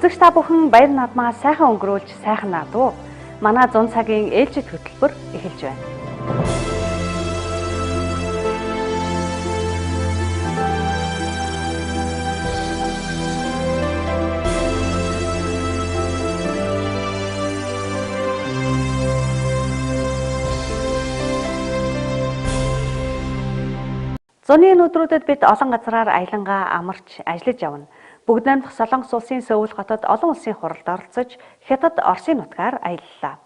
Үзэгч та бүхэн баяр наадмаа сайхан өнгөрүүлж сайхан наадуу. Манай 100 цагийн ээлжид хөтөлбөр эхэлж байна. Зуны өдрүүдэд бид олон газраар аялангаа амарч ажиллаж явна. Бүгд найрамдах Солонгос улсын Сөүл хотод олон улсын хуралд оролцож Хятад, Оросын нутгаар аяллаа.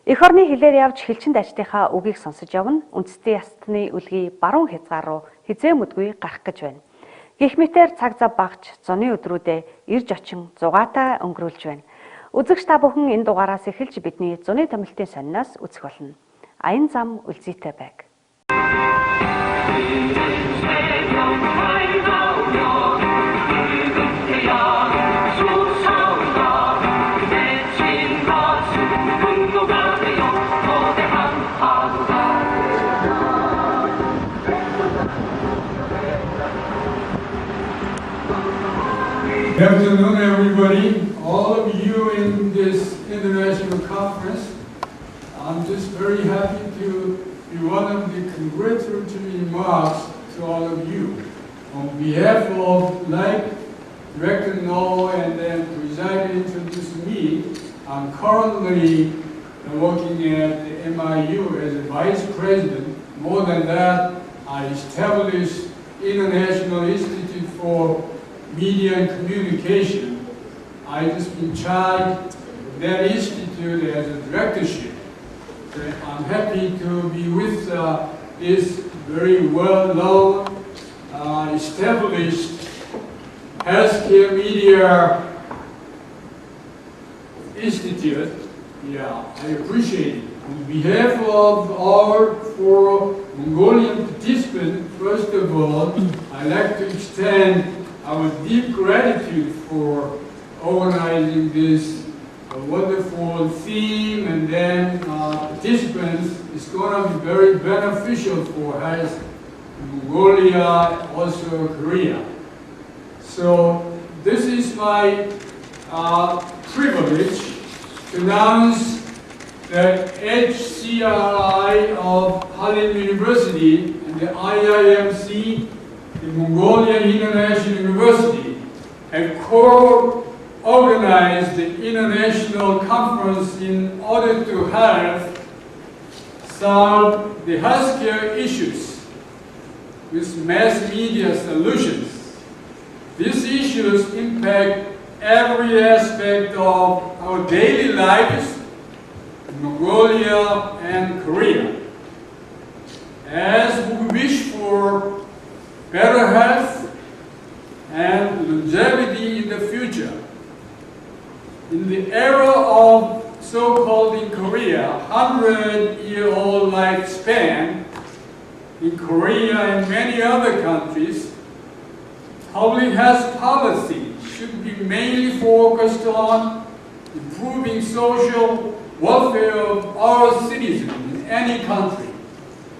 Эх орны хилээр явж хэлчинд ажлынхаа үгийг сонсож явна. Үндэстэн ястны үлгий баруун хязгаар руу хизээмэдгүй гарах гэж байна. Гэх мэтээр цаг зав багч зуны өдрүүдээ ирж очин зугаатай өнгөрүүлж байна. Үзэгч та бүхэн энэ дугаараас эхэлж бидний зуны томилтын сониноос үзэх болно. Аян зам үлзийтэй байг. Good afternoon, everybody. All of you in this international conference. I'm just very happy to be one of the congratulatory remarks to all of you. On behalf of Director No and then President introduced me, I'm currently working at the MIU as a Vice President. More than that, I established International Institute for Media and Communication. I just been charged of that institute as a directorship. I'm happy to be with this very well-known, established healthcare media institute. Yeah, I appreciate it. On behalf of our four Mongolian participants, first of all, I'd like to extend our deep gratitude for organizing this wonderful theme, and then participants. It's going to be very beneficial for us in Mongolia, also Korea. So this is my privilege to announce that HCRI of Hallyu University and the IIMC, the Mongolian International University, have co-organized the international conference in order to help solve the healthcare issues with mass media solutions. These issues impact every aspect of our daily lives in Mongolia and Korea. As we wish for better health and longevity in the future. In the era of so-called in Korea, 100-year-old lifespan, in Korea and many other countries, public health policy should be mainly focused on improving social welfare of our citizens in any country,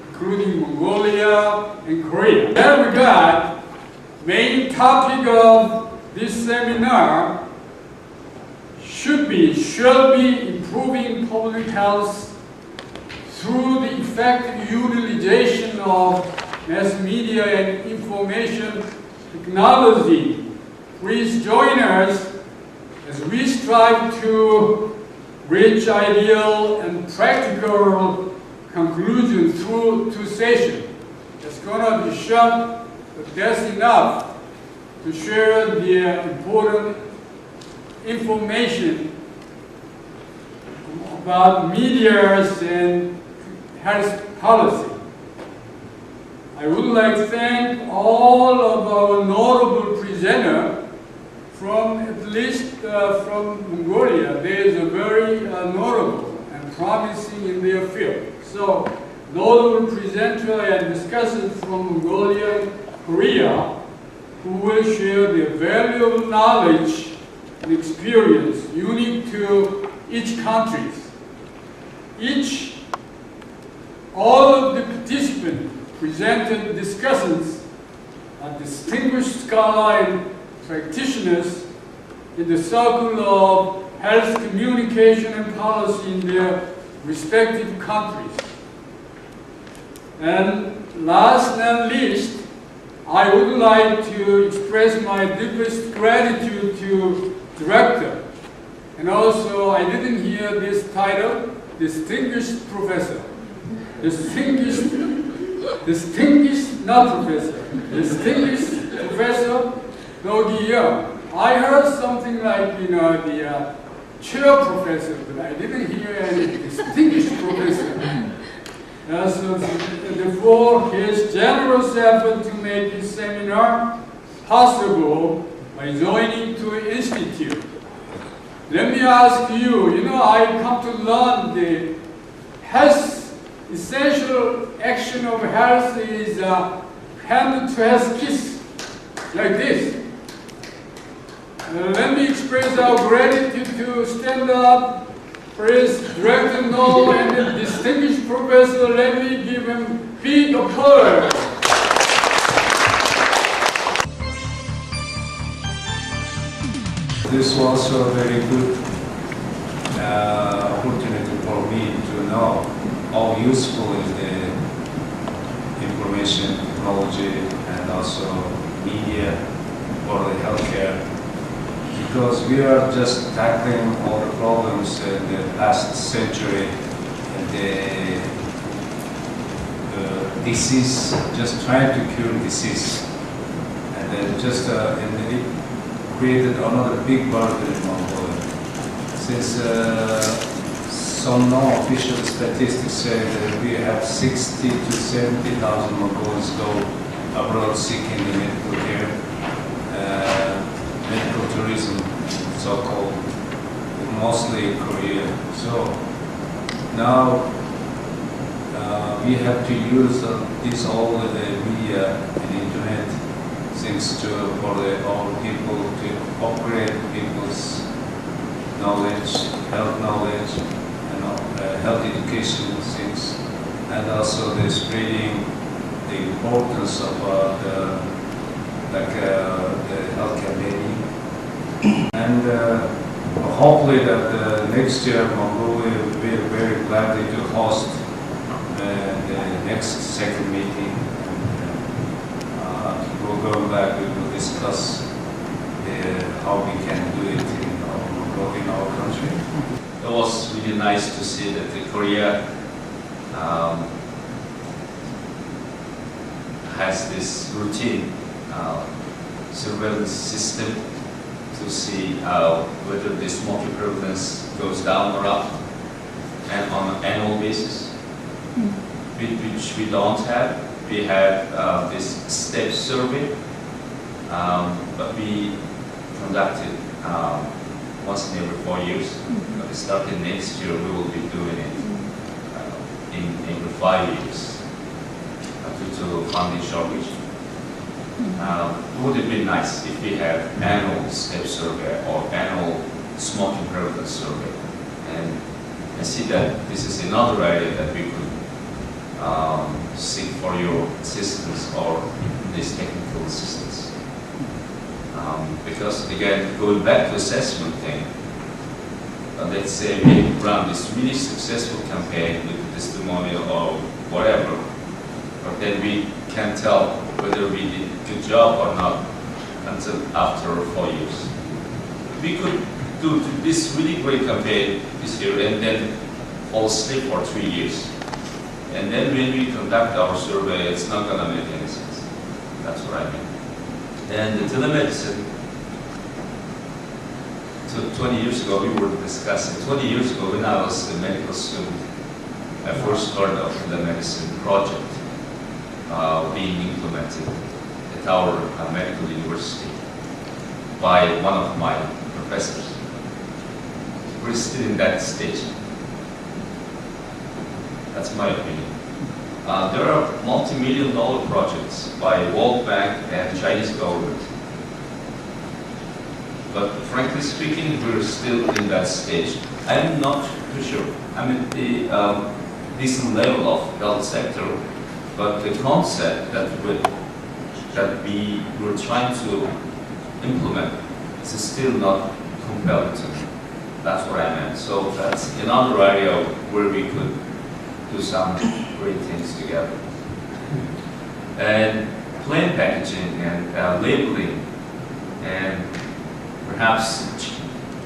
including Mongolia and Korea. In that regard, main topic of this seminar should be improving public health through the effective utilization of mass media and information technology. Please join us as we strive to reach ideal and practical conclusion through two sessions. It's going to be short, but that's enough to share the important information about medias and health policy. I would like to thank all of our notable presenters from at least from Mongolia. They are very notable and promising in their field. So, notable presenter and discussers from Mongolia and Korea who will share their valuable knowledge and experience unique to each country. All of the participants presented discussants are distinguished scholars and practitioners in the circle of health communication and policy in their respective countries. And last but not least, I would like to express my deepest gratitude to Director. And also, I didn't hear this title, Distinguished Professor. Distinguished, not Professor, Distinguished Professor Nogi Young. I heard something like, the chair professor, but I didn't hear any distinguished professor. So therefore, his generous effort to make this seminar possible by joining to an institute. Let me ask you, I come to learn the health, essential action of health is hand-to-health kiss, like this. Let me express our gratitude to stand up for his Director No and the distinguished professor. Let me give him big applause. This was a very good opportunity for me to know how useful is the information technology and also media for the healthcare. Because we are just tackling all the problems in the past century and the disease, just trying to cure disease. And then just and it created another big burden in Mongolia. Since some non-official statistics say that we have 60 to 70,000 Mongols go abroad seeking the medical care. Medical tourism, so-called, mostly in Korea. So now we have to use this all the media and internet things for all people to upgrade people's knowledge, health knowledge, and health education things, and also the spreading the importance of the health campaign. And hopefully that next year Mongolia will be very gladly to host the next second meeting. We'll go back, we will discuss how we can do it in our country. It was really nice to see that Korea has this routine surveillance system to see whether the smoking prevalence goes down or up, and on an annual basis, which we don't have. We have this step survey, but we conducted once in every 4 years. But starting next year, we will be doing it in every 5 years due to funding shortage. Would it be nice if we have annual step survey or annual smoking prevalence survey? And I see that this is another area that we could seek for your assistance or this technical assistance. Because again, going back to assessment thing, let's say we run this really successful campaign with testimonial or whatever, but then we can't tell whether we did a good job or not until after 4 years. We could do this really great campaign this year and then fall asleep for 3 years. And then when we conduct our survey, it's not going to make any sense. That's what I mean. And the telemedicine, 20 years ago, we were discussing, 20 years ago when I was a medical student, I first heard of the medicine project being implemented at our medical university by one of my professors. We're still in that stage. That's my opinion. There are multi-million-dollar projects by World Bank and Chinese government. But frankly speaking, we're still in that stage. I'm not too sure. I'm at the decent level of health sector, but the concept that we were trying to implement is still not compelled to. That's what I meant. So that's another area where we could do some great things together. And plain packaging and labeling and perhaps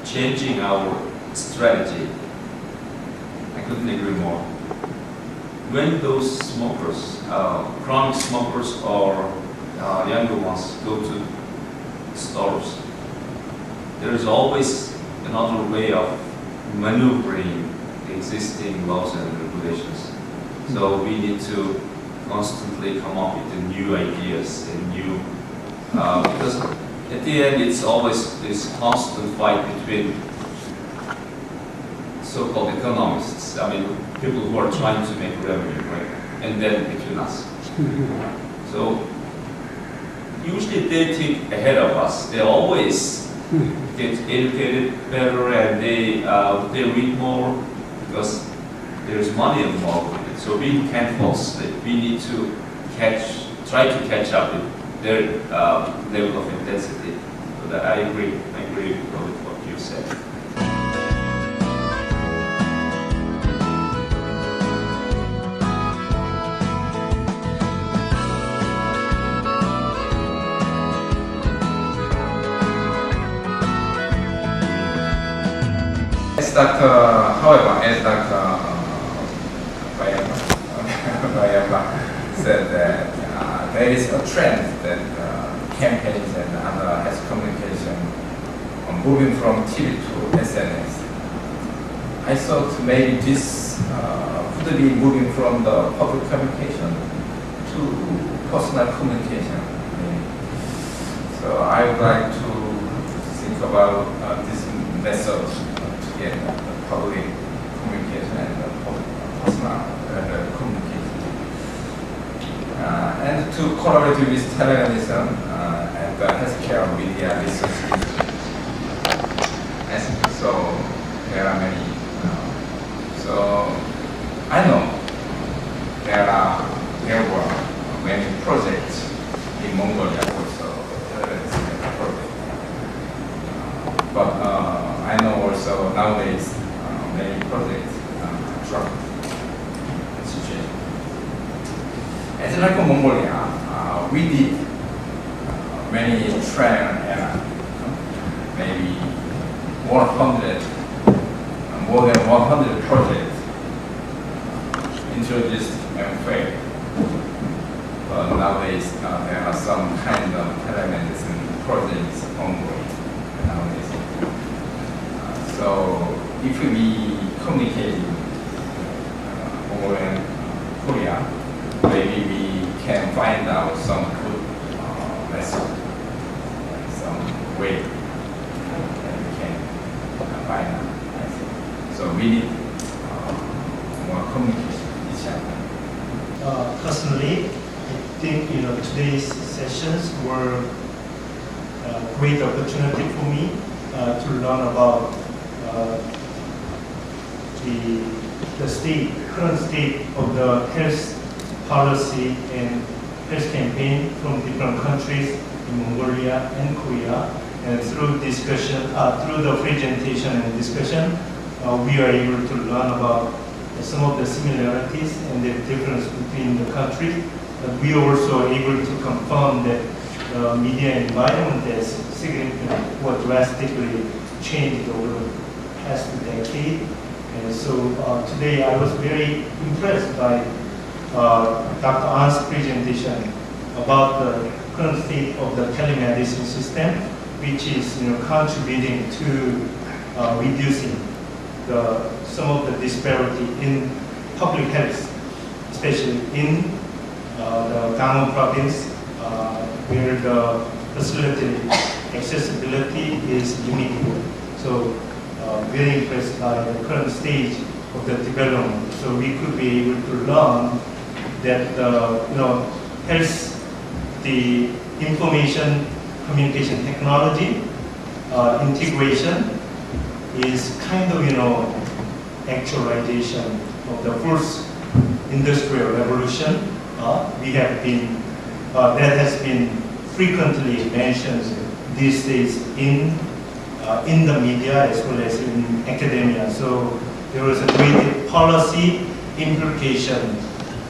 changing our strategy. I couldn't agree more. When those smokers, chronic smokers or younger ones go to stores, there is always another way of maneuvering the existing laws and regulations. So we need to constantly come up with the new ideas and new, because at the end it's always this constant fight between so-called economists, I mean people who are trying to make revenue, right? And then between us. So usually they think ahead of us. They always get educated better and they read more because there's money involved with it. So we can't fall asleep. We need to try to catch up with their level of intensity. So that I agree with what you said. As Dr. Bayama said that there is a trend that campaigns and other health communication are moving from TV to SNS. I thought maybe this could be moving from the public communication to personal communication. So I would like to think about this method to get public communication and personal communication. And to collaborate with telemedicine and the healthcare media research. So there are many. So I know there were many projects in Mongolia also, telemedicine project. But I know also nowadays many projects dropped the situation. As like Mongolia, we did many trial and error, maybe 100, more than 100 projects introduced and failed. But nowadays, there are some kind of telemedicine projects ongoing nowadays. So if we communicate Mongolia, Korea, maybe we can find out some good method, some way that we can find out. So we need more communication with each other. Personally, I think today's sessions were a great opportunity for me to learn about the current state of the health policy and health campaign from different countries in Mongolia and Korea. And through discussion, through the presentation and discussion, we are able to learn about some of the similarities and the difference between the countries. But we are also able to confirm that the media environment has significantly or drastically changed over the past decade. And so today I was very impressed by Dr. An's presentation about the current state of the telemedicine system, which is contributing to reducing some of the disparity in public health, especially in the Gangwon province, where the facility accessibility is limited. So very impressed by the current stage of the development. So we could be able to learn that the information communication technology integration is kind of actualization of the first industrial revolution. That has been frequently mentioned these days in in the media as well as in academia. So there was a great policy implication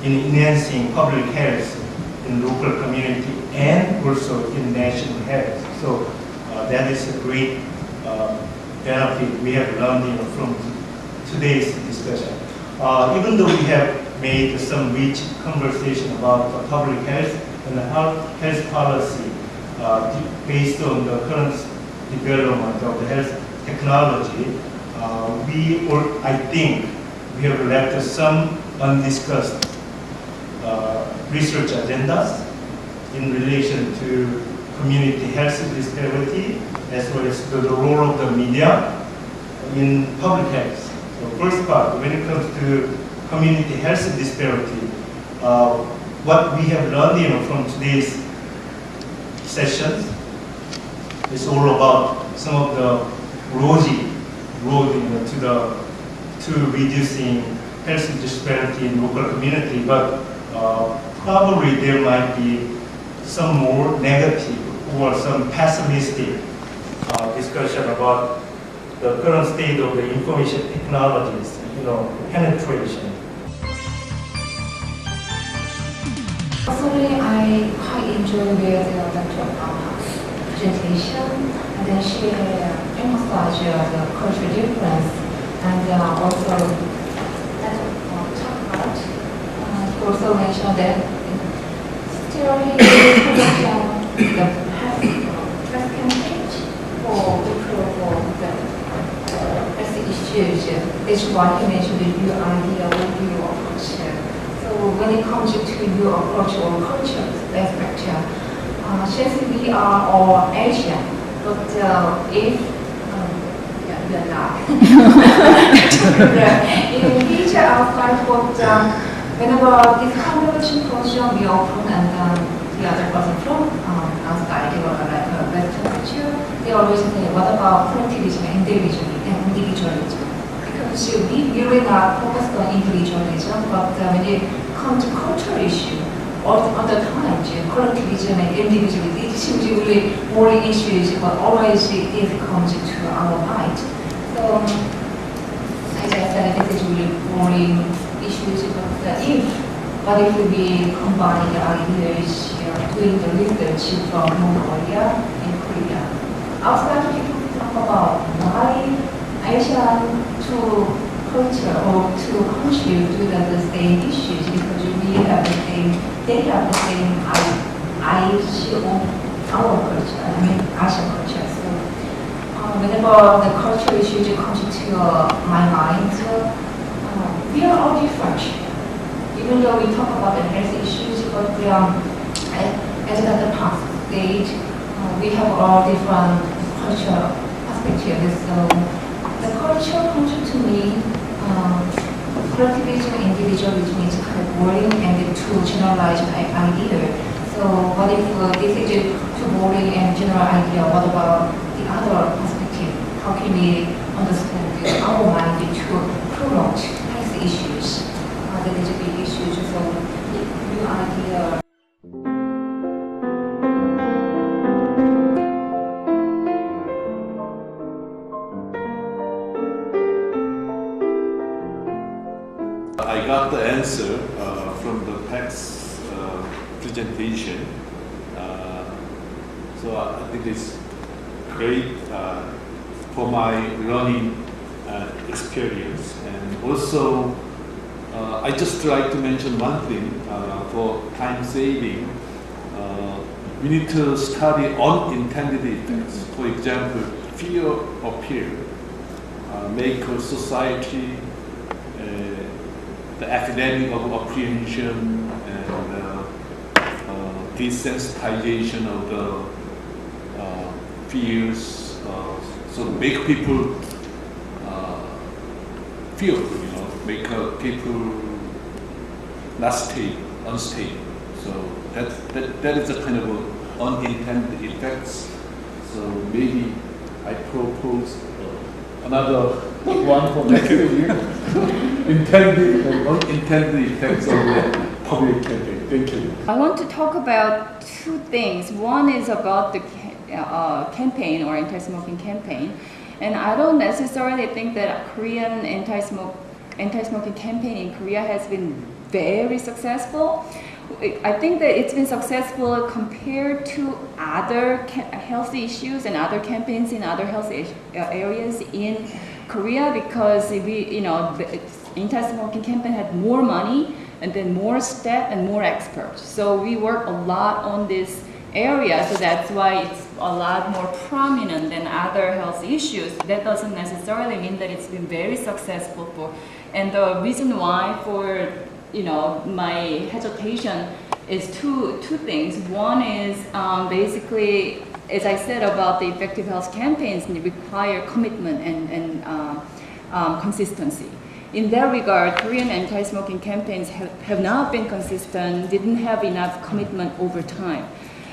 in enhancing public health in local community and also in national health. So that is a great benefit we have learned from today's discussion. Even though we have made some rich conversation about public health and health policy based on the current development of the health technology, I think we have left some undiscussed research agendas in relation to community health disparity as well as the role of the media in public health. So first part, when it comes to community health disparity, what we have learned from today's sessions is all about some of the road to reducing health disparity in local community, but probably there might be some more negative or some pessimistic discussion about the current state of the information technologies, penetration. Personally, I quite enjoy Dr. Bauhaus' presentation, and then she emphasized the cultural difference, and also he also mentioned that still he is the press campaign for people for the health issues. That's why he mentioned the new idea or new approach. So when it comes to new approach or culture aspect, since we are all Asian, but if we are not, in the future outside, but whenever this conversation question we open and the other person from outside or like a Western culture, they always say, what about collectivism and individualism? Because we really not focused on individualism, but when it comes to cultural issue, all the time, collectivism and individualism, it seems really more issues, but always it comes to our mind. So, as I said, this is really boring issues, but if we combine the ideas, doing the research from Mongolia and Korea, outside people talk about why Asian to culture or to country do the same issues, because we have the same, they have the same idea of our culture, Asian culture. So whenever the cultural issues come to my mind, we are all different. Even though we talk about the health issues, but as the past stage, we have all different cultural perspectives. So the culture comes to me, collectivism, individualism is kind of boring and too generalized idea. So what if this is too boring and general idea? What about the other perspective? How can we understand our mind to promote health issues? That is a big issue. So new idea. I got the answer from the Dakh's presentation. So I think it's great for my learning experience. And also, I just like to mention one thing for time saving. We need to study unintended effects. For example, fear of peer, make a society the epidemic of apprehension and desensitization of the fears, so make people fearful, make people not stable, unstable. So that is a kind of unintended effects. So maybe I propose another one for next year. Intended and unintended effects of the public campaign. Thank you. I want to talk about two things. One is about the campaign or anti-smoking campaign. And I don't necessarily think that Korean anti-smoking campaign in Korea has been very successful. I think that it's been successful compared to other health issues and other campaigns in other health areas in Korea, because the anti-smoking campaign had more money and then more staff and more experts. So we work a lot on this area, so that's why it's a lot more prominent than other health issues. That doesn't necessarily mean that it's been very successful for. And the reason why for my hesitation is two things. One is basically, as I said about the effective health campaigns, require commitment and consistency. In that regard, Korean anti-smoking campaigns have not been consistent, didn't have enough commitment over time.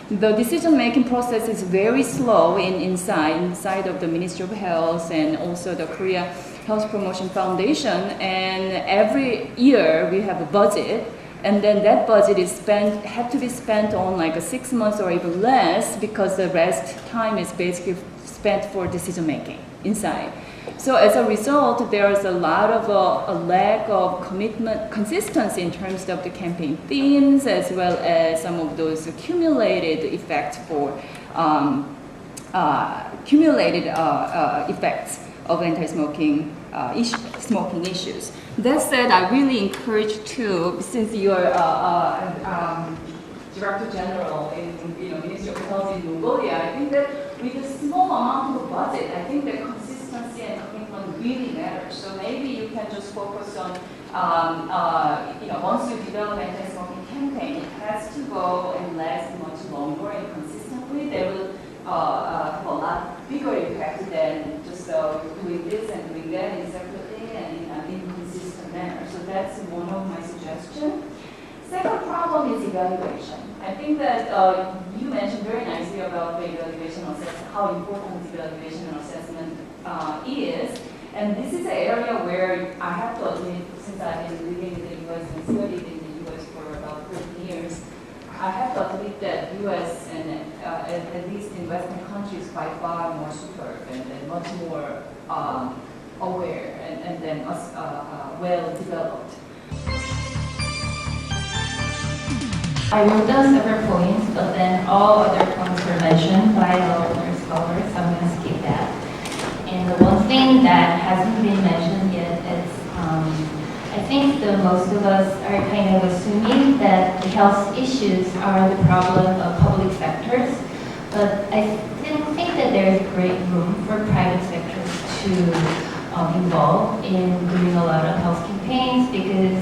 The decision-making process is very slow inside of the Ministry of Health and also the Korea Health Promotion Foundation. And every year we have a budget, and then that budget had to be spent on like 6 months or even less, because the rest time is basically spent for decision-making inside. So as a result, there is a lot of a lack of commitment, consistency in terms of the campaign themes, as well as some of those accumulated effects of anti-smoking smoking issues. That said, I really encourage too, since you're Director General in Ministry of Health in Mongolia, I think that with a small amount of budget, I think that consistency and commitment really matters. So maybe you can just focus on, once you develop an anti-smoking campaign, it has to go and last much longer and consistently. They will have a lot bigger impact than just doing this and doing that separately and in an inconsistent manner. So that's one of my suggestions. Second problem is evaluation. I think that you mentioned very nicely about the evaluation assessment, how important evaluation and assessment is. And this is an area where I have to admit, since I've been living in the U.S. and studied in the U.S. for about 13 years, I have to admit that U.S. and at least in Western countries by far more superb and much more aware and then well developed. I wrote down several points, but then all other points were mentioned by the older scholars, so I'm going to skip that. And the one thing that hasn't been mentioned yet is, I think that most of us are kind of assuming that the health issues are the problem of public sectors, but I think that there is great room for private sectors to involve in doing a lot of health campaigns, because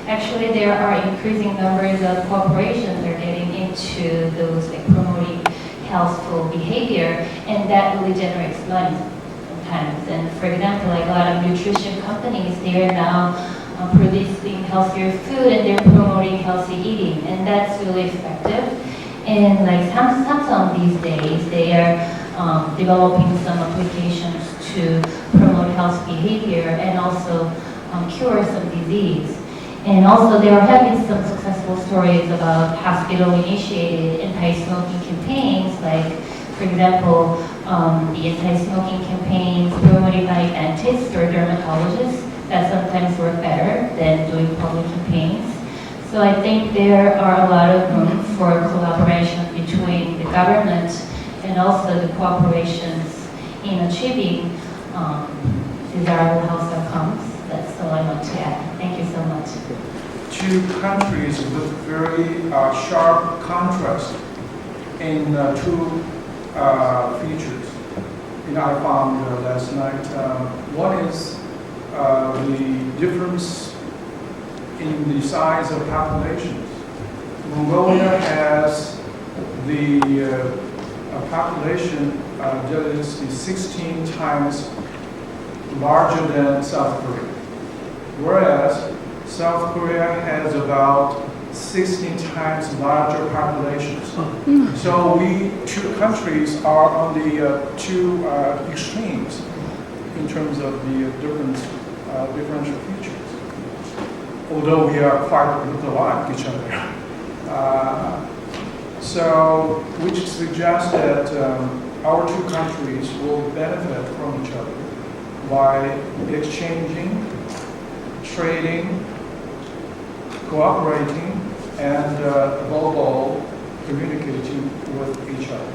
actually there are increasing numbers of corporations that are getting into those like promoting healthful behavior, and that really generates money sometimes. And for example, like a lot of nutrition companies, they are now producing healthier food and they're promoting healthy eating, and that's really effective. And like Samsung these days, they are developing some applications to promote health behavior and also cure some disease. And also there have been some successful stories about hospital-initiated anti-smoking campaigns, like, for example, the anti-smoking campaigns promoted by dentists or dermatologists that sometimes work better than doing public campaigns. So I think there are a lot of room for collaboration between the government and also the corporations in achieving desirable health outcomes. That's all I want to add. Thank you so much. Two countries with very sharp contrast in two features. I found last night. One is the difference in the size of populations. Mongolia has the population that is 16 times larger than South Korea, whereas South Korea has about 16 times larger populations. So we two countries are on the two extremes in terms of the differential features, although we are quite look alike each other. So, which suggests that our two countries will benefit from each other by exchanging, trading, cooperating, and above all, communicating with each other.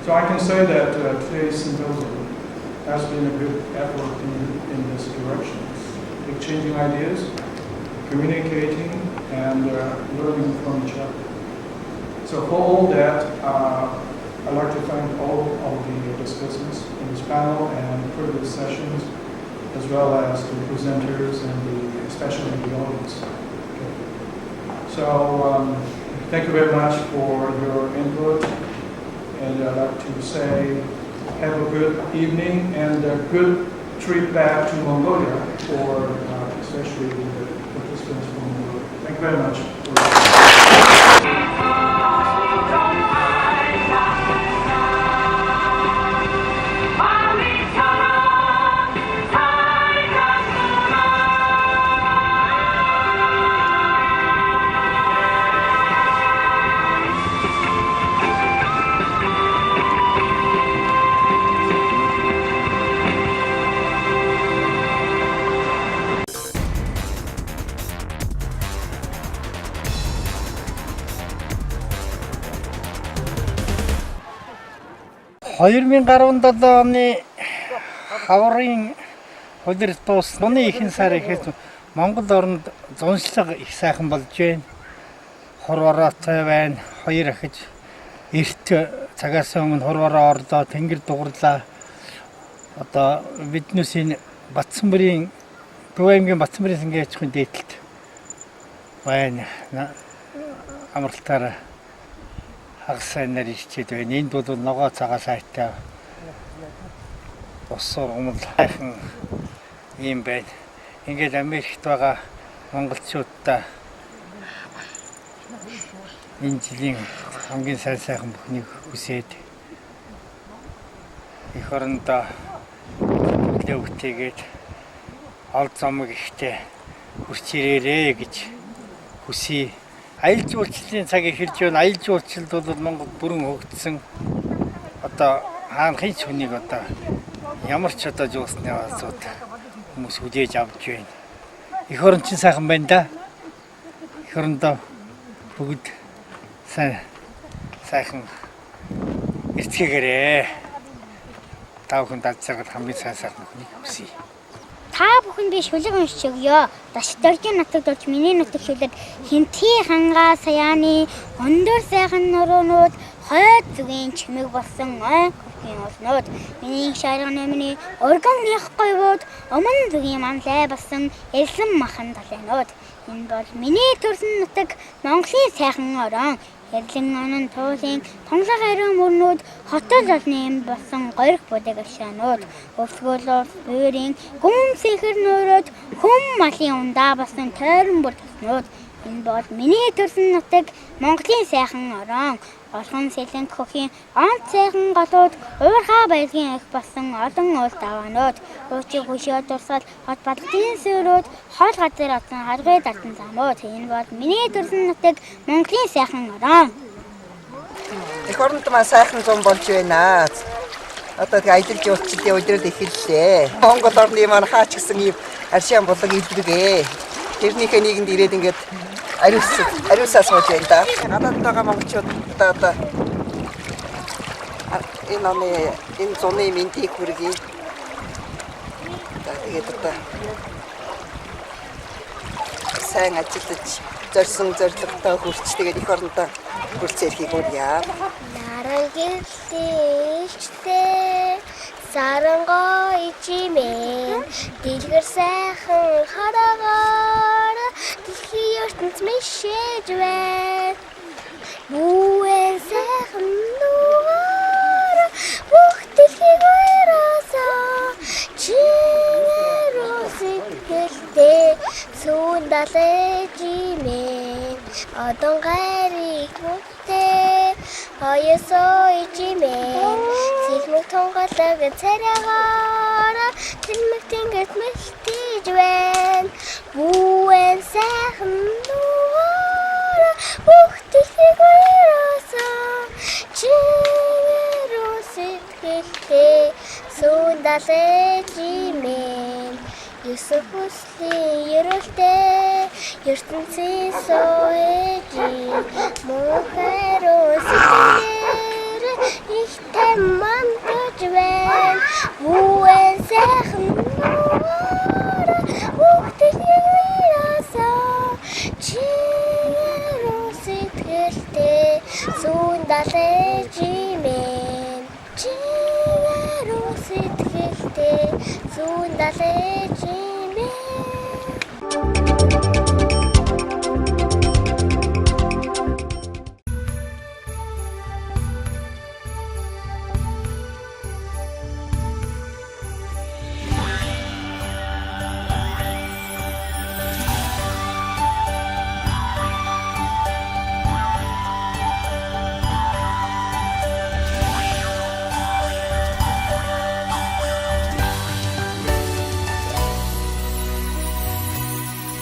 So I can say that today's symposium has been a good effort in this direction. Exchanging ideas, communicating, and learning from each other. So for all that, I'd like to thank all of the participants in this panel and previous sessions, as well as the presenters and especially the audience. Okay. So thank you very much for your input, and I'd like to say have a good evening and a good trip back to Mongolia for especially the participants from Mongolia. Thank you very much. оны хаврын хөлөр дуусна. Оны ихэнх сар ихэд Монгол орнд зуншлаг их сайхан болж байна. Хурвараа цай байна. 2 ахиж эрт цагаас өмнө хурвараа орлоо, тэнгэр дугарлаа. Одоо биднээс энэ Батцанбөрийн Төваймгийн Батцанбөрийн сангийн аж ахуйн дээдлэлт байна. Амралтаараа хагасайнаар ирчээд байна. Энд бол ногоо цагаа сайтай ус ургамал хайхан юм байна. Ингээд Америкт байгаа монголчуудаа энэ жилийн хамгийн сайхан бүхнийг хүсээд их орондоо бүтээгээд олд замаг ихтэй хурц ирээрээ гэж хүсье. Аялал жуулчлалын цаг эхэлж байна. Аялал жуулчлалд бол Монгол бүрэн хөгжсөн. Одоо хаана хинч хүнийг одоо ямар ч одоо жуусны азууд хүмүүс хүлээж авч байна. Их орон чинь сайхан байна да. Их орондоо бүгд сайхан эртгээгээрээ. Та бүхэн дадцаргал хамгийн сайхан хүнийг хүсье. Та бүхэн би шүлэг уншиж өгье. Даш дөржин нутагт орж миний нутаг шүлэг хинтгий хангаа саяаны өндөр сайхан нуруунд хойд зүгийн чимэг болсон ой хөрхийн олнууд миний шарган нэмний оргон яхгүй бод өмнө зүгийн манлай болсон элсэн махан талайнууд энэ бол миний төрсөн нутаг Монголын сайхан орон Эрлэн онон туулын тонлог ариун мөрнүүд хотол олны юм болсон горих бүдэг ашаанууд өвсгөл буурын гүн сэхэр нөрөөд хүм малын ундаа болсон тойрон бүр таснууд энэ бол миний төрсөн нутаг Монголын сайхан орон Олхон сэлэнг хөхийн онц сайхан голууд уурхаа байлгийн их болсон олон уул даваанууд уучиг хөшөө дурсгал хот балдын сүрүүд хол газар оцсон харгай дартан замууд энэ бол миний төрсөн нутаг Монголын сайхан орон. Их оронд маань сайхан зам болж байна. Одоо аялал жуулчлалын өдрөд эхэллээ. Монгол орны маань хаач гисэн юм аршаан болог илэргээ. Тэрнийхээ нэгэнд ирээд ингээд ариусаа сууж байна да. Надад байгаа монголчууд одоо энэ зуны мэндийг хүргэе. Тэгээд одоо сайн ажиллаж зорьсон зорилготой хүрч тэгээд их орондоо хүрцээрхийг үрье. Нарангилчтэй сарангой ичимэн дэлгэр сайхан хараагаар дэлхийн ертөнц мишэж байна. Бүэн сайхан нугаар бүх дэлхийг уйраасаа чинэрүүсийг хэлтэй сүүн далэж имэн одон гариг мөттэй хоёосоо ичимэн сэлмэг тунгалаг царайгаар тэлмэг тэнгэрт мэлтэж байна. Бүэн сайхан нугаар бүх дэлхийг уйраасаа далайжимэн Юсuf хүслийн ерөөлтэй ертөнцийн сууji мохарос дээр ихтэй мандаж байна бүэн сайхан бүгдийн ясаа чигээр сэтгэлтэй зүүн далайжимэн чигээр сэтгэлтэй зүүн далайжимэн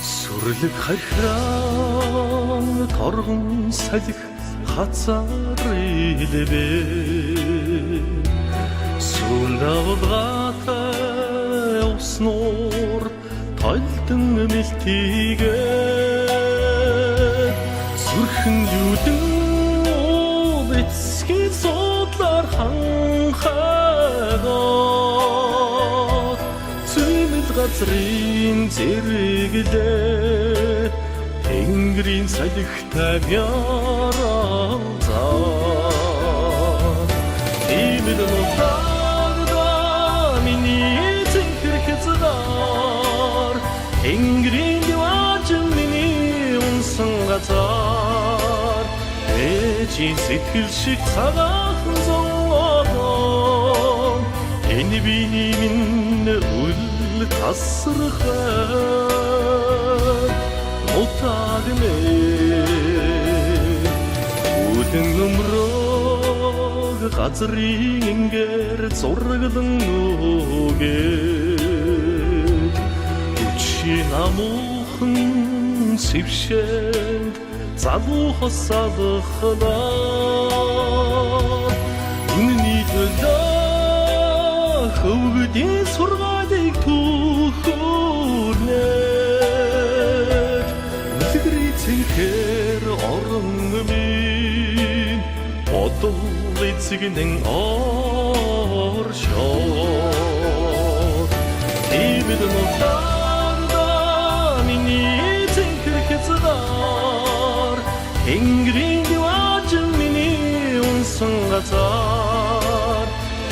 Сүрлэг хархиран торгон салхи хацар илбэ Сүлдавгатай уснуур тойлдон мэлтийгээ Сүрхэн юудын уул эцгийн судлаар ханхагаад Цүмэл газрын зэрэглээ Тэнгэрийн салхитай мяранзаа Имэл нутагда миний цэнхэр хязгаар Тэнгэрийн диваажин миний унсан газар Ээжийн сэтгэл шиг цагаахан зовоогоо Энэ биний минь үл тасрахад Мутагнэ Үдэн өмрөг газрын ингээр зурагдан нүгээд Үчийн амуухан сэвшээд залуу хосалхлаа Үнэний төлөө хөвгдийн сургаалыг түүхүүлнэ Үлгэрийн цэнхэр орон минь Бодол эцэгнэн оршоод Имэл нутагда миний цэнхэр хязгаар Тэнгэрийн диваажин миний унсан газар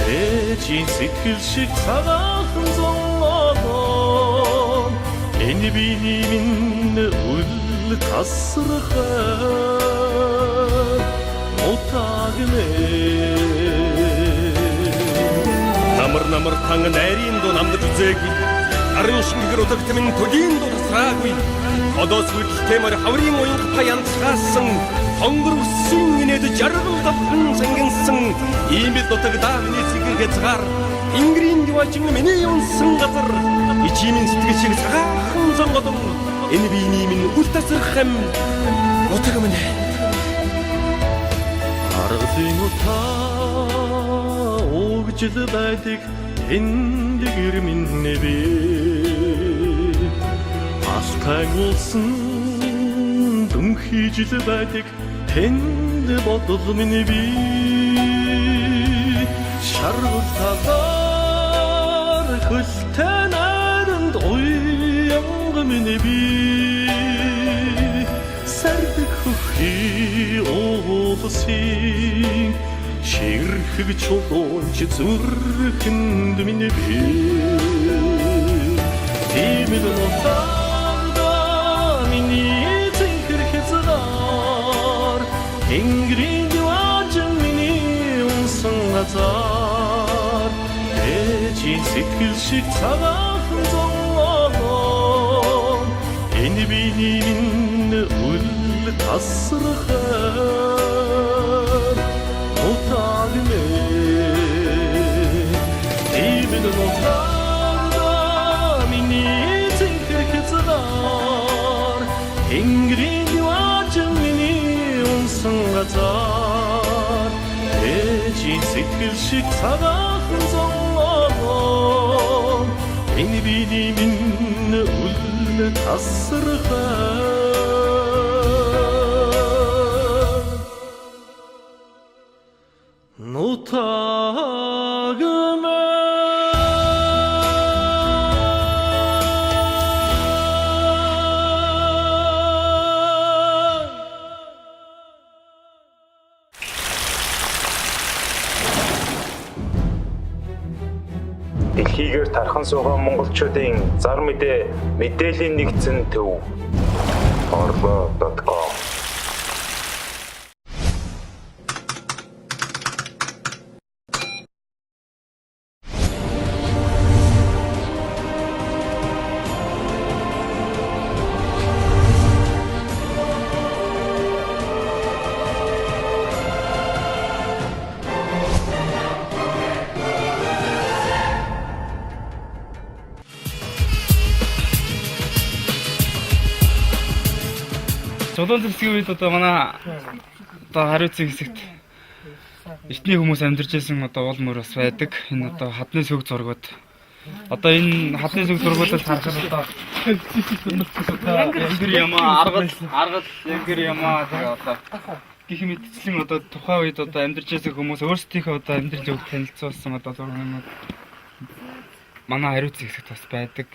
Ээжийн сэтгэл шиг цагаахан зовоогоо Энэ биний минь үл тасрахад мутагнэ Намар тан найрын дуу намдаж үзээгүй Арын шингэр утагт минь төдийн дуу тасраагүй Одоос хүрэлтэмэр хаврын уянг паянцгаасан Хонгор үссэн инээд жаргал давхан сангинсан Иймэл нутагда миний цэгэр хязгаар Тэнгэрийн диваажин миний унсан газар Ичимийн сэтгэл шиг цагаахан зонгодон Энэ биний минь үл тасрах юм нутаг минь Аргалын утаа угжил байдаг Тэндгэр минь нэвэ Алтан улсан дүнхийжил байдаг Тэнд бодол минь би Шаргал тагаар хөлтэй найранд уянга минь би Сардаг хөхий уулсын Ширхэг чулуунч зүрхэнд минь би Имэл нутагда миний цэнхэр хязгаар Тэнгэрийн диваажин миний унсан газар Ээжийн сэтгэл шиг цагаахан зовоогоо Энэ биний минь үл тасрахад мутагнэ Имэл нутагда миний цэнхэр хязгаар Тэнгэрийн диваажин миний унсан газар Ээжийн сэтгэл шиг цагаахан зовоогоо энэ биений минь үл тасархаа нутагна Дэлхийгээр тархан суугаа монголчуудын зар мэдээ мэдээллийн нэгдсэн төв orlo.com Золон зэвсгийн үед одоо манай одоо хариуцсан хэсэгт эртний хүмүүс амьдарч байсан одоо уул мөр бас байдаг. Энэ одоо хадны сүг зургууд. Одоо энэ хадны сүг зургуудыг харахад одоо янгэр ямаа аргал янгэр ямаа тэгээ одоо гэх мэтчлэн одоо тухайн үед одоо амьдарч байсан хүмүүс өөрсдийнхөө одоо амьдрал өг танилцуулсан одоо зургууд манай хариуцсан хэсэгт бас байдаг.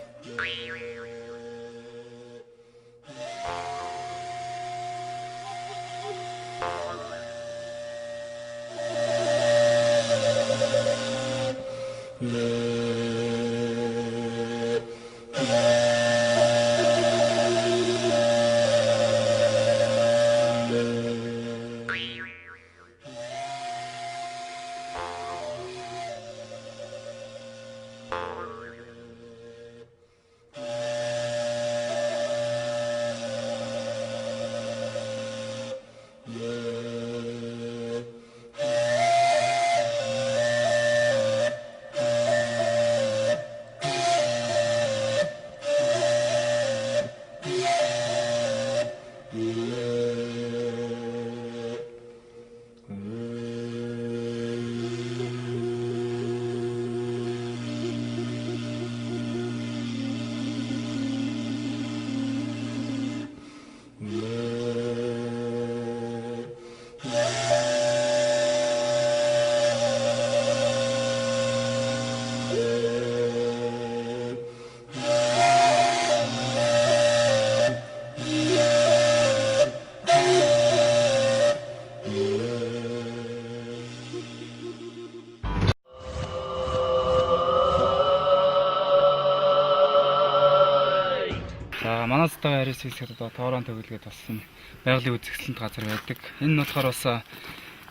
Манай цэцгийн хариуц хэсэгт одоо тоорон төгөлгээд бас энэ байгалийн үзэсгэлэнт газар байдаг. Энэ нь болохоор бас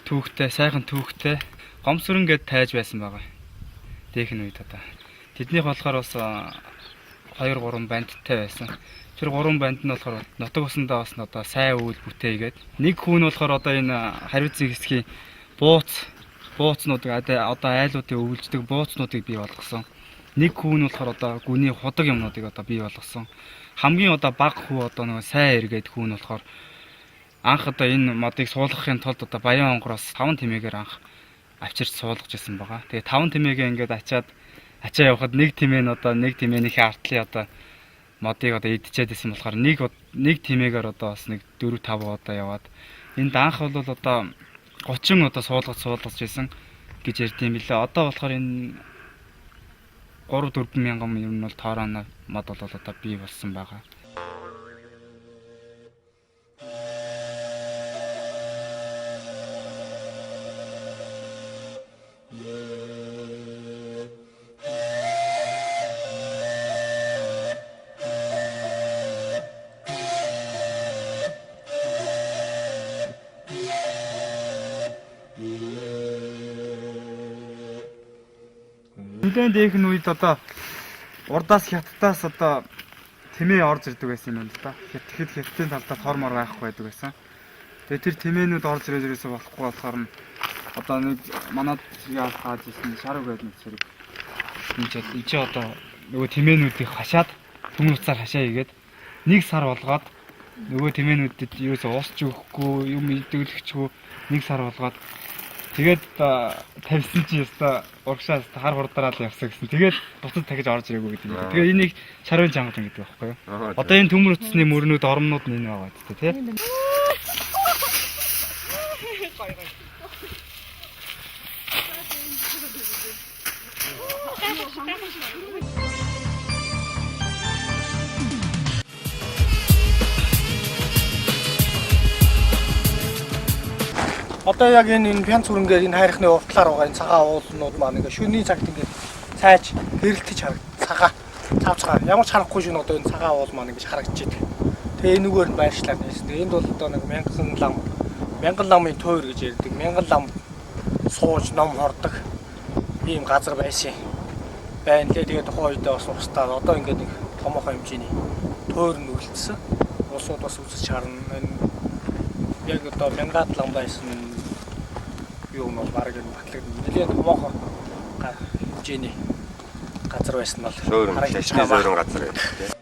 түүхтэй, сайхан түүхтэй гомсөрөн гээд тайж байсан байгаа. Дээхэн үед одоо. Тэднийх болохоор бас 2-3 бандтай байсан. Тэр 3 банд нь болохоор нутаг усандаа бас одоо сайн үйл бүтээгээд нэг хүн болохоор одоо энэ хариуцын хэсгийн бууцнуудыг одоо айлуудыг өвлждэг бууцнуудыг бий болгосон. Нэг хүн болохоор одоо гүний худаг юмнуудыг одоо бий болгосон. Хамгийн одоо баг хүү одоо нэг сайн эргээд хүн болохоор анх одоо энэ модыг суулгахын тулд одоо Баян онгороос 5 тэмээгээр анх авчирч суулгаж ирсэн байгаа. Тэгээ 5 тэмээгээ ингээд ачаа явахад нэг тэмээ нь одоо нэг тэмээнийхээ артлын одоо модыг одоо идчихэд исэн болохоор нэг тэмээгээр одоо бас нэг 4-5 удаа яваад энд анх бол одоо 30 одоо суулгаж ирсэн гэж ярьдсан билээ. Одоо болохоор энэ 3-4 мянган юм бол тоороо мод бол одоо бий болсон байгаа. Нэгэн дээхэн үед одоо урдаас хятадаас одоо тэмээ орж ирдэг байсан юм байна л да. Тэгэхэд хятадын талдаа тормор байхгүй байдаг байсан. Тэгээ тэр тэмээнүүд орж ирээсээ болохгүй болохоор нь одоо нэг манай зэрэг хааж ирсэн шаруу гэдэг нэг зэрэг энэ ч одоо нөгөө тэмээнүүдийг хашаад түмэн уцаар хашаа игээд нэг сар болгоод нөгөө тэмээнүүдэд юусоо уусч өгөхгүй юм идэгдэхчгүй нэг сар болгоод Тэгээд тавьсан чи яста урагшаас хар хурдаараа л явсан гэсэн. Тэгээд буцаж дахиж орж ирээгүй гэдэг юм. Тэгээд энийг шарвын чангалан гэдэг байхгүй юу? Одоо энэ төмөр утасны мөрнүүд ормнууд нь энэ байгаа гэдэг тий. Одоо яг энэ пянц хүрэнгээр энэ хайрхны уртлаар байгаа энэ цагаан уулнууд маань ингээ шөнийн цагт ингээ цайж гэрэлтэж цагаан цаавцгаа ямар ч харахгүй шин одоо энэ цагаан уул маань ингээ харагдаж байдаг. Тэгээ энэгээр нь байршлаад нээсэн. Энд бол одоо нэг мянган ламын тойр гэж ярьдаг. Мянган лам сууж ном хордог ийм газар байсан. Байна лээ. Тэгээд тухайн үедээ бас устдаад одоо ингээ нэг томоохон хэмжээний тойр нь үлдсэн. Улсууд бас үзэж харна. Яг одоо мянган лам байсан юу нь бол баг энэ батлаг нэлээд томоохон хэмжээний газар байсан бол шашны зөөрөн газар гэдэг тийм.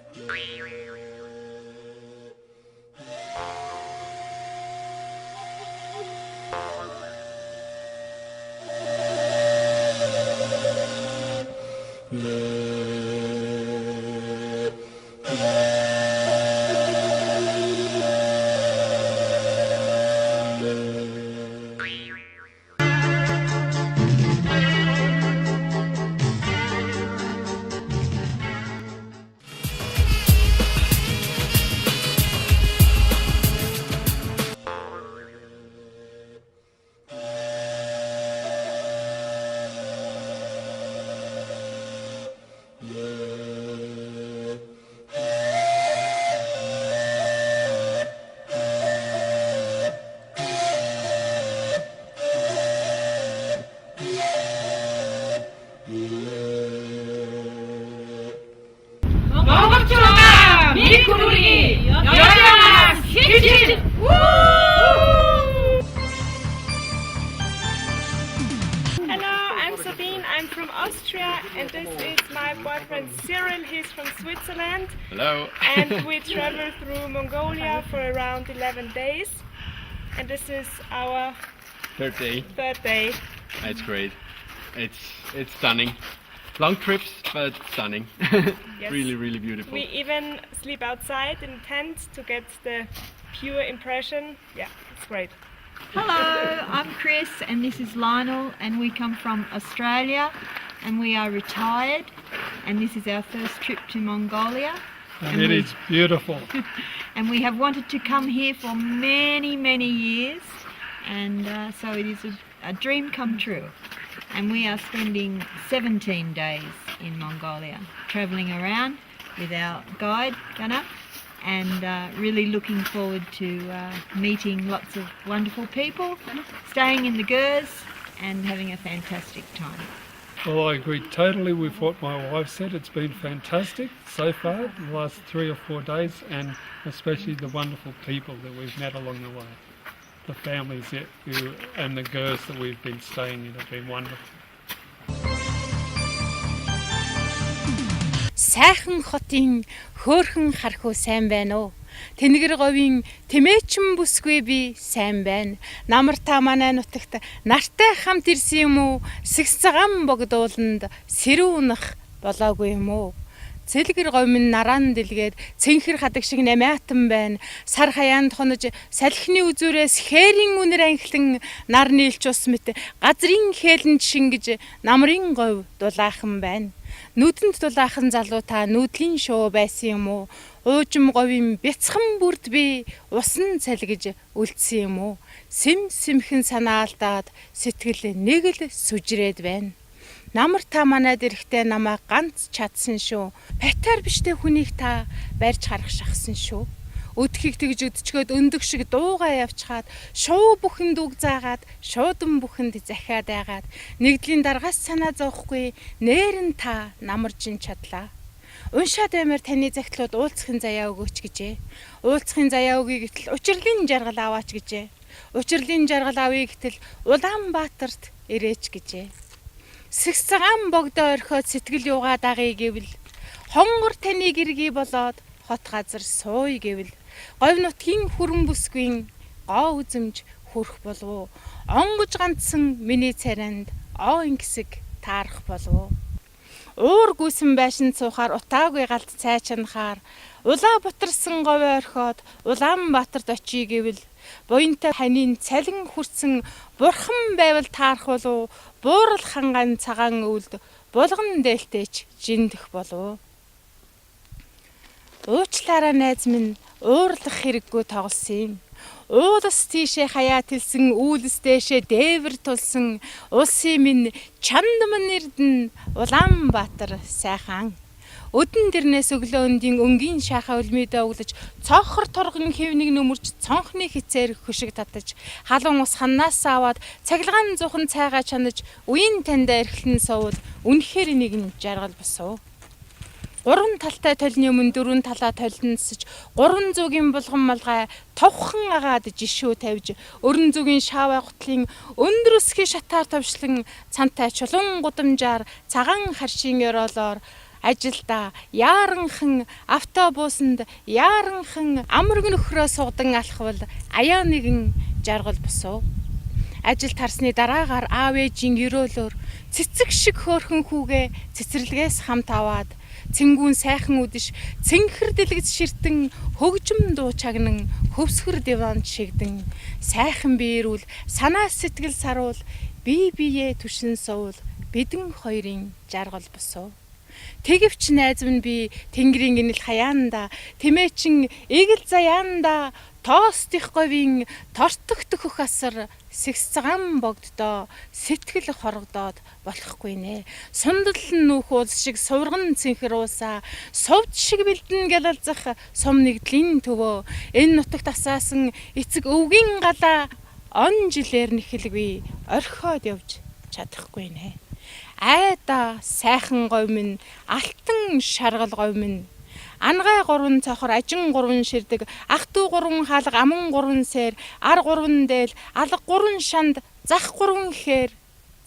I'm from Austria, and this is my boyfriend Cyril. He's from Switzerland. Hello. And we traveled through Mongolia for around 11 days. And this is our third day. It's great. It's stunning. Long trips, but stunning. Yes. Really, really beautiful. We even sleep outside in tents to get the pure impression. Yeah, it's great. Hello, I'm Chris and this is Lionel, and we come from Australia and we are retired, and this is our first trip to Mongolia. And it is beautiful. And we have wanted to come here for many, many years, and so it is a dream come true. And we are spending 17 days in Mongolia, travelling around with our guide, Gunnar, and really looking forward to meeting lots of wonderful people, staying in the Gers and having a fantastic time. Well, I agree totally with what my wife said. It's been fantastic so far, the last 3 or 4 days, and especially the wonderful people that we've met along the way. The families and the Gers that we've been staying in have been wonderful. Сайхан хотын хөөрхөн хархуу сайн байна уу? Тэнгэр говийн тэмээчин бүсгүй би сайн байна. Намар та манай нутагт нартай хамт ирсэн юм уу? Сэгс цагаан богдууланд сэрүүнах болоогүй юм уу? Цэлгэр говийн нараан дэлгээд цэнхэр хадаг шиг намаатан байна. Сар хаяанд хонож салхины үзүүрээс хээрийн үнэр анхлан нар нийлч ус мэт газрын хээлэнд шингэж намрын говь дулаахан байна. Нүдэнд дулаахан залуу та нүдлийн шуу байсан юм уу? Уужим говийн бяцхан бүрд би усан цалгиж үлдсэн юм уу? Сэм сэмхэн санаалтаад сэтгэл нэг л сүжрээд байна. Намар та манайд ирэхдээ намаа ганц чадсан шүү. Патар биштэй хүнийг та барьж харах шахсан шүү. Өдхийг тэгж өдчгөөд өндөг шиг дуугаа явчихад, шуу бүхэнд үг заагаад, шуудан бүхэнд захиад айгаад, нэгдлийн даргаас санаа зовхгүй, нээрэн та намаржин чадлаа. Уншаад баймаар таны загтлууд уулзахын заяа өгөөч гэжээ. Уулзахын заяа өгье гэтэл учирлын жаргал аваач гэжээ. Учирлын жаргал авъя гэтэл Улаанбаатарт ирээч гэжээ. Сэгс цагаан богдоо орхиод сэтгэл юугаа дагъя гэвэл, хонгор таны гэргий болоод хот газар сууя гэвэл, говь нутгийн хүрэн бүсгүй гоо үзэмж хүрэх болов. Онгож ганцсан миний царайнд оон гисэг таарах болов. Уур гүйсэн байшин суухаар утаагүй галт цайчнахаар улаа бутарсан говь орхиод Улаанбаатарт очие гэвэл буянтай ханийн цалин хүрсэн бурхан байвал таарах болов. Буурал ханган цагаан өвөлд булган дээлтэйч жиндэх болов. Уучлаарай найз минь, уурлах хэрэггүй тоглосон юм. Уулас тийшээ хаяа тэлсэн, үүлс дэшээ дээвэр тулсан, улсын минь чандман эрдэн Улаанбаатар сайхан. Өдөн дэрнээс өглөө өндийн өнгийн шахаа үлмидэ өглөж, цонхор торгон хэвнийг нүмерч, цонхны хицээр хөшиг татаж, халуун ус ханаас аваад, цахилгаан зухан цайгаа чанаж, үеийн таньда эрхлэн суувал, үнэхээр энийг нь жаргал босов. Гурван талтай толны өмнө дөрвөн талаа толносож, гурван зүгийн булган малгай товхон агаад жишүү тавьж, өрн зүгийн шаавай гутлын өндөр өсгий шатаар товшлон, цантай чулуун гудамжаар цагаан харшийн ёроолоор ажилда яаранхан автобусанд яаранхан амраг нөхрөө суудан алхвал аяа нэгэн жаргал босов. Ажил тарсны дараагаар аав ээжийн өрөөлөөр цэцэг шиг хөөрхөн хүүгээ цэцэрлэгээс хамт аваад цэнгүүн сайхан үдэш цэнхэр дэлгэц ширтэн хөгжим дуу чагнан хөвсгөр диван шигдэн сайхан биерүүл санаа сэтгэл саруул бие биеэ түшин суул бидэн хоёрын жаргал босов. Тэгэвч найз минь би тэнгэрийн гинэл хаяанда тэмээчин игэл заяанда тоостих говийн тортох төхөх асар сэгсгам богддоо сэтгэл хоргодоод болохгүй нэ. Сундал нүүх уус шиг суврган цэнхэр уусаа сувд шиг бэлдэн гэлэлзах сум нэгдлийн төвөө энэ нутагт асаасан эцэг өвгийн галаа он жилээр нэхэлгүй орхиод явж чадахгүй нэ. Айда сайхан говь минь алтан шаргал говь минь Ангай 3 цохор, ажин 3 ширдэг, ах トゥ 3 хаалга, аман 3 сэр, ар 3 дээл, алга 3 шанд, зах 3 хээр,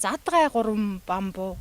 задгай 3 бамбуу.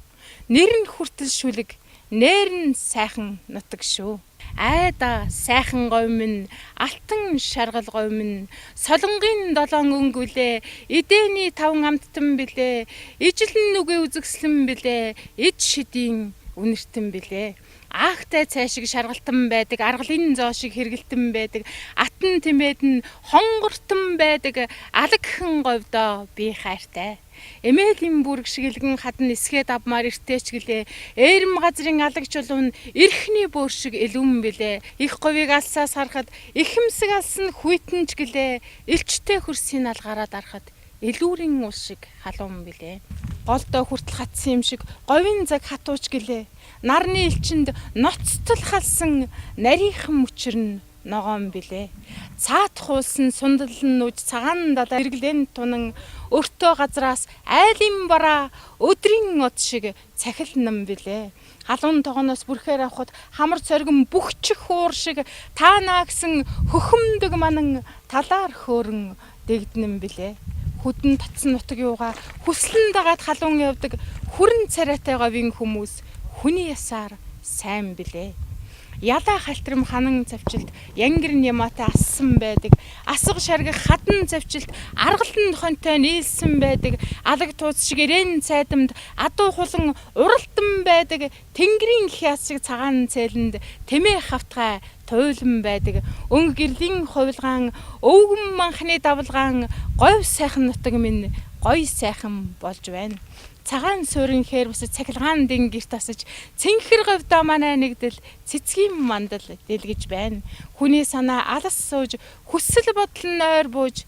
Нэр нь хүртэл шүлэг, нэр нь сайхан нутаг шүү. Айда сайхан говь минь, алтан шаргал говь минь, солонгийн 7 өнгөлээ, эдэний 5 амттан билээ, ижлэн нүгэ үзэгслэн билээ, ид шидийн үнэртэн билээ. Аахтай цайшиг шаргалтан байдаг, аргалын зоо шиг хэргэлтэн байдаг, атан тэмээд нь хонгортон байдаг, алагхэн говьдоо би хайртай. Эмээлийн бүрэг шиг илгэн хадна эсгээд авмаар иртээч гэлээ. Ээрэм газрын алагч улуун эрхний бөөр шиг элүүн билээ. Их говийг алсаас харахад ихэмсэг алсан хүйтэнч гэлээ. Илчтэй хөрсийн алгаараа дарахад элүүрийн ус шиг халуун билээ. Голдоо хүртэл хатсан юм шиг говийн цаг хатууч гэлээ. Нарны элчинд ноцтол халсан нарийнхан мөчөр нь ногоон билээ. Цаат хуулсан сундалн нууж цагаан далаа эргэлэн тунан өртөө газраас айлын бараа өдрийн од шиг цахил нам билээ. Халуун тогоноос бүрхээр авахд хамар цоргон бүхчих уур шиг таанаа гэсэн хөхөмдөг манан талаар хөөрөн дэгднэн билээ. Хүдэн татсан нутаг юугаа хүслэн дагаад халуун явдаг хүрэн царайтай говийн хүмүүс хүний ясаар сайн билээ. Ялаа халтрам ханан завчилт янгирн ямаатай ассан байдаг. Асга шаргах хадан завчилт аргалан хонтой нийлсэн байдаг. Алаг тууц шиг ирээн цайдамд адуу хулан уралтан байдаг. Тэнгэрийн хяас шиг цагаан цээлэнд тэмээ хавтгай туйлан байдаг. Өнгө гэрлийн хувилгаан өвгөн манхны давлгаан говь сайхан нутаг минь гоё сайхан болж байна. Цагаан суурин хээр бус цахилгаан дин гэрт тасаж цэнхэр говьдоо манай нэгдэл цэцгийн мандал дэлгэж байна. Хүний санаа алас сууж хүсэл бодол нь ойр бууж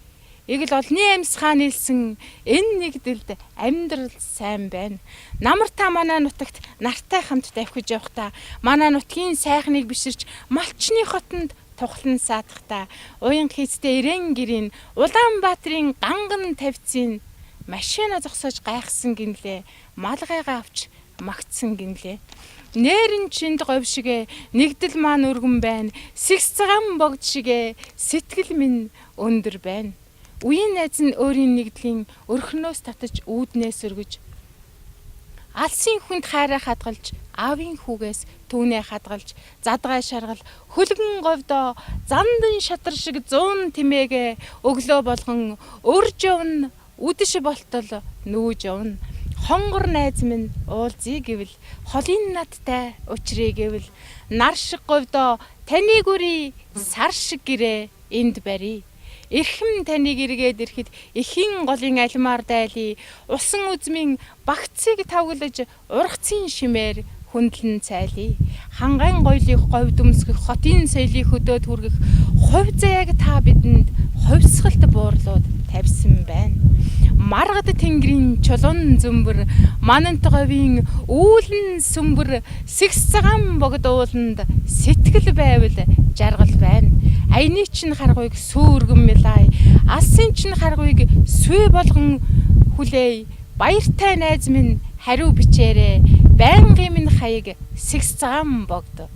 эгэл олны амьсгаа нийлсэн энэ нэгдэлд амьдрал сайн байна. Намартаа манай нутагт нартай хамт давхиж явахдаа манай нутгийн сайхныг биширч малчны хотонд тухлан саадахтаа уян хийцтэй ирээн гэрийн Улаанбаатарын ганган тавьцын машина зогсоож гайхсан гинлээ. Малгайгаа авч магтсан гинлээ. Нээрэн чинд говь шигэ нэгдэл маань өргөн байна. Сэгсгам богд шигэ сэтгэл минь өндөр байна. Үеийн найз нь өөрийн нэгдлийн өрхнөөс татаж үүднээс өргөж алсын хүнд хайраа хадгалж, аавын хүүгээс түүнээ хадгалж, задгай шаргал, хөлгөн говьдоо зандан шатар шиг 100 тэмээгээ өглөө болгон өрж явна, үдэш болтол нүүж явна. Хонгор найз минь уулзъя гэвэл, холын надтай учрыг гэвэл, нар шиг говьдоо таны гүрий сар шиг гэрээ энд барий. Эрхэм таныг эргээд ирэхэд эхийн голын алимаар дайлий, усан үзмийн багцыг тавглаж ургацын шимээр хүндлэн цайлий. Хангайн гоёлыг говь дүмсгэх, хотын соёлыг хөдөөд хүргэх хувь заяаг та бидэнд хувьсгалт буурлууд тавьсан байна. Маргад тэнгэрийн чулуун зөмбөр, манант говийн үүлэн сүмбэр, сэгс цагаан богдууланд сэтгэл байвал жаргал байна. Аяны чинь харгуйг сүүргэн мэлай, алсын чинь харгуйг свэ болгон хүлээе. Баяртай найз минь хариу бичээрэй, байнгын минь хаяг сэгс цагаан богд.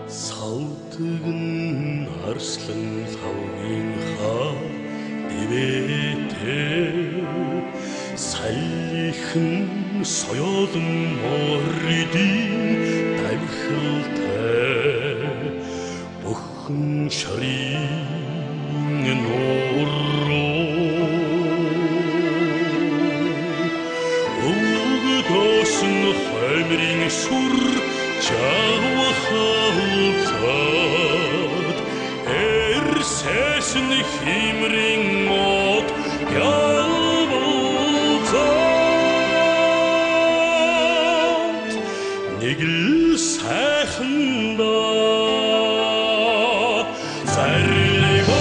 савтгэн арслан лавгийн хаа дэвэтэ салихэн соёолон моридын давхилтай бүхэн шарын нууруу өгдөөсөн хоймрын сүр чавхалцаад эрсэсэн химрэн мод ялбалцаад нэг л сайхандаа зарилгаар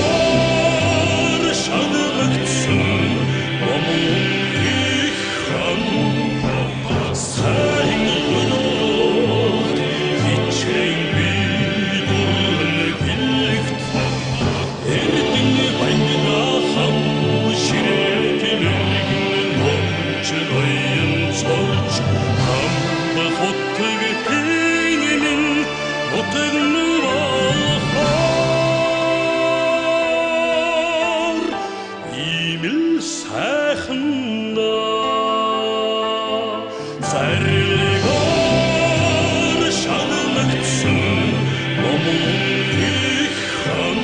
шалгагдсан момон их хан сайн юрод хичээн бидурн бэлэгт эрдэн баяна хам ширэтэлэгэн мончройн цорч хам хотг тэнэн нутгэн бахар имэл сайхандаа зарилгаар шалгагдсан момон их хан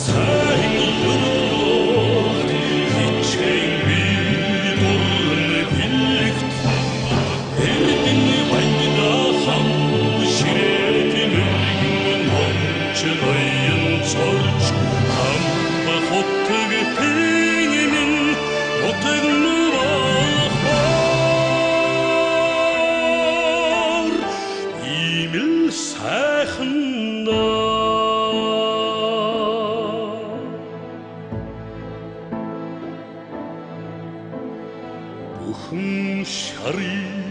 сайн юрод хичээн бидурн бэлэгт эрдэн баяна хам ширэтэлэгэн мончройн цорч хам хотг тэнэн нутгэн бахар имэл сайхандаа бүхэн шарын